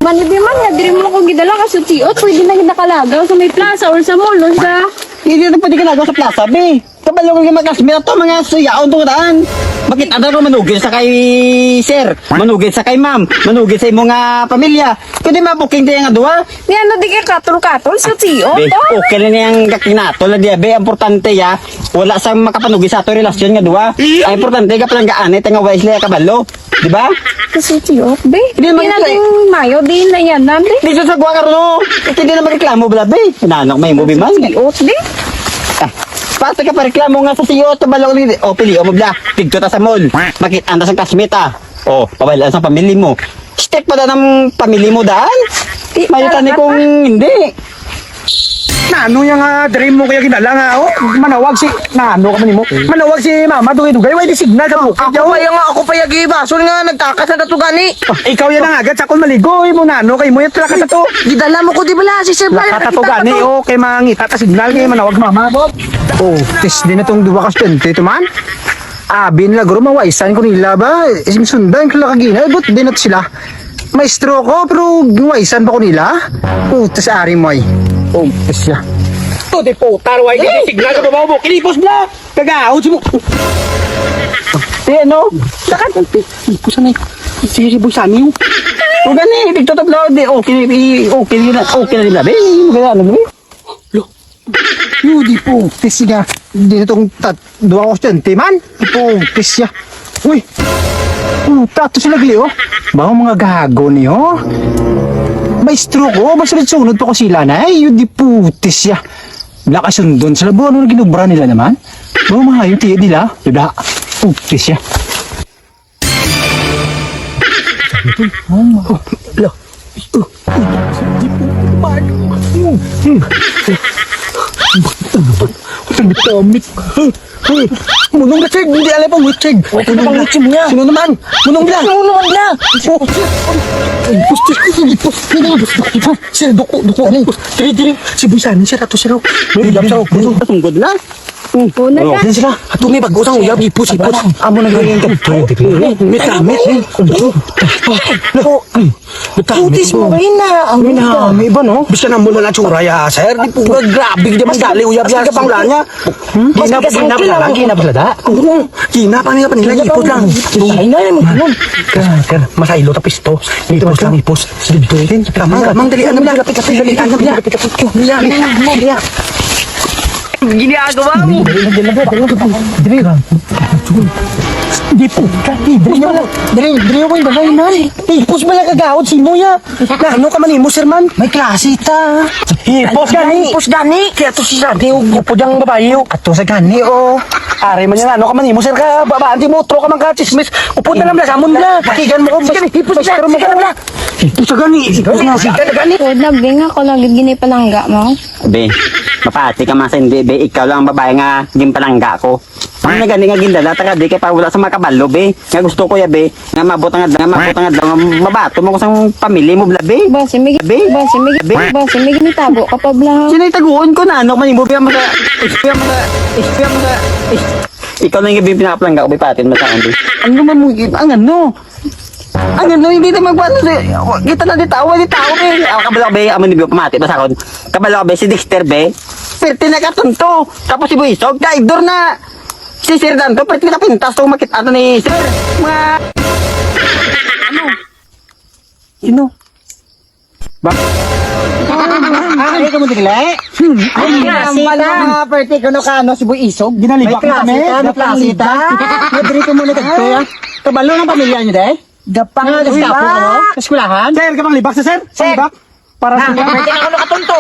Manibi man nga, diri mo ko gidala ka sa tiot, pwede na ginakalagaw sa may plaza or sa mall or sa... Hindi na pwede ka sa plaza, be. Kabalo ko yung magkasmira to, mga suyaon to daan. Bakit ano ro manugid sa kay sir? Manugid sa kay ma'am? Manugid sa imong pamilya? Pwede ma-booking tayo nga duwa? Di ano di ka katol-katol sa tiot, Be, okay na niyang kakinato na diya, be. Importante ya, wala sa makapanugid sa ato relasyon nga duwa. Ang importante ka palang gaanay, nga wais liya kabalo. Di ba? Sa tiot, be. Hindi naman Di ito natin mayo, di na yan, nandi. Di sa sagwa ka ro. Hindi na magreklamo bala, be. Nanok may movie man. Tiot, be. Pati ka pa reklamo nga sa siyo, tabalo ni o pili o mabla, pigto ta sa mall. Bakit anda sa kasmita? O, pabalaan sa pamilya mo. Step pa da ng pamilya mo daan? Mayutan ni kung hindi. Nano yung dream mo kaya ginala nga oh. Manawag si nano ka man mo. Manawag si mama dugay-dugay way di signal sa bukid. Ako pa yung basol nga nagtakas na to gani. Ikaw yan ang agad sa kon maligo mo nano kay mo yung tala ka sa to. Gidala mo ko di bala si Sir Brian. Lakata to gani oh kay mangita ta signal kay manawag mama. Oh, tis din na tong duwa ka studente to man. Abi nila guro mawaisan ko nila ba? Sundan ko lang kagina, but din at sila. Maestro ko pero mawaisan pa ko nila. Oh, tis ari mo ay. Oh, tis siya. To di po, tarway di signal ka babaw mo. Kinipos bla. Kagaot mo. Di ano? Sakat. Ipos na si Boy Sani. O gani, pigto ta bla di okay na nila, be. Kaya ano, be? Yo, di po, tis siya. Di na itong duwa ko studente man. Di po, tis siya. Uy, tato sila gili oh. Baka mga gago niyo. Maestro ko, masunod pa ko sila na. Ay, yun di po, tis siya. Nakasundon sila. Ba, ano na ginubra nila naman? Ba, mga yung tiya nila. Diba? Oh, tis siya. Oh, ala. Damit. Munong lasig, hindi alam pang lasig. Munong pang lasig niya. Sino naman? Munong lang. Sir, duko. Diri. Si Buisani, sir, ato sir. May dam sa ako. Sunggod na. Una ka. Yan sila. Ato may bago sang uyab, ipos. Amo na ganyan ka. Damit. Putis mo kayo na. Ang may iba, no? Bisa na mula na tsura, ya, sir. Di po, grabe, di man gali, uyab yan sa pangla niya. Gina pa nila, ipos lang. Ay na, sir, masailo tapos to. Ipos lang, ipos. Mang, dalian na lang. Dalian na lang. Ginagawa mo. Di po, dali mo yung bagay ipos ba lang kagawad si mo ya? Ano ka man imo, sir man? May klase ta. Ipos gani. Kaya to si Santi, upo diyang babae. Ato sa gani, oh. Are man yan, ano ka man imo, sir ka? Babaan di mo, tro ka man ka, chismis. Upo na lang na, samon na. Pakigan mo ko, ipos sa gani. Ipos sa gani. Huwag na, bing ako lang gini palangga mo. Be, mapati ka mas hindi, be. Ikaw lang ang babae nga gimpalangga ko. Ang nga gani nga gindala, taga di kay pa wala sa makabalo, be. Nga gusto ko ya, be. Nga mabot nga mabato mo ko sa pamilya mo, bla, be. Ba, simig. Be. Ba, simig ni tabo ka pa blang. Sino itaguon ko na, ano man mo, be. Ikaw na yung pinakapalangga ko, be, patin mo sa akin, be. Ano man mo, ang ano, hindi na magpaano kita na di tao, be. Kabalo ka, be, amo ni Bio, pamati, basta ako. Kabalo ka, be, si Dexter, be. Perte na katunto. Tapos si Buisog, daigdor na. Si Sir Danto, perte na pintas to makita ano ni Sir. Mga... Ano? Sino? Ba? Ay, ka mo tigla? Ay, wala perte ko no kano si Boy Isog. Ginalibak kami. Naplasita. Madri ko muna tagto ya. Kabalo ng pamilya niyo, day? Gapang libak. Sa eskwelahan? Sir, kapang libak sa sir? Libak? Para sa Pwede ka katunto.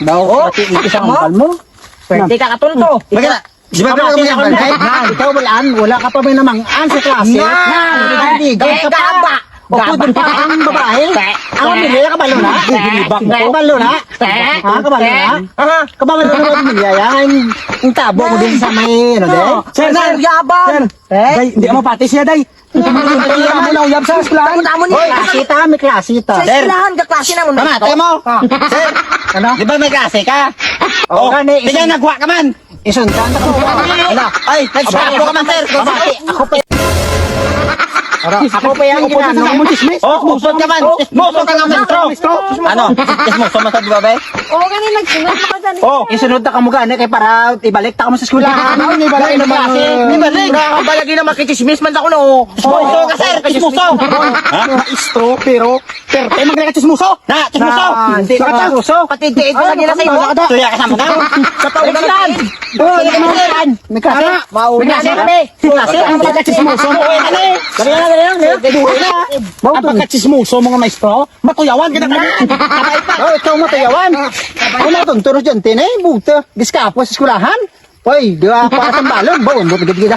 daw. Isang mahal mo. Pwede ka katunto. Di ba ka mga Ikaw wala ka pa may namangaan sa klase. Hindi, Kaya ka ba? Upod pa ang babae. Ang pamilya, kabalo na. Kabalo na. Kabalo na. Kabalo na ang pamilya. Ang tabo mo din sa may, ano, day? Sir, Yabang. Day, hindi mo pati siya, day. Hindi mo na uyab sa eskwelahan. Hoy, klasita, may klasita. Sa eskwelahan, kaklase na mo na. Pamate mo! Sir! Ano? Di ba may klase ka? Oo, gani, Tingnan, nagwa ka man! Isundan ako. Ay, nagsapo ka man, sir! Ako pa. Ako pa yung ginano. Muso ka man. Muso ka nga, maestro. Ano? Muso man sa di ba, be? Oo, ganun nagsunod ka dyan. Isunod na ka mo gani kay para ibalik ta ka mo sa eskwelahan. Ibalik na klase. Ibalik. Nakabalagi na makikismis man ako no. Muso ka, sir. Muso. Maestro, pero magre ka chismoso. Na, chismoso. Hindi ka chismoso. Patitiid ko lagi na sa iyo. Tuya ka sa mga. Sa taon na lang. May klase. Mauna na kami. Klase, ang pagkachismoso mo. Ang pagkachismoso mga maestro, matuyawan ka na kami. Oh, ikaw matuyawan. Ano na itong turos dyan, tinay, buta. Giskapo sa eskwelahan. Hoy, di ba para sa balon? Bawon mo, tigit-gita.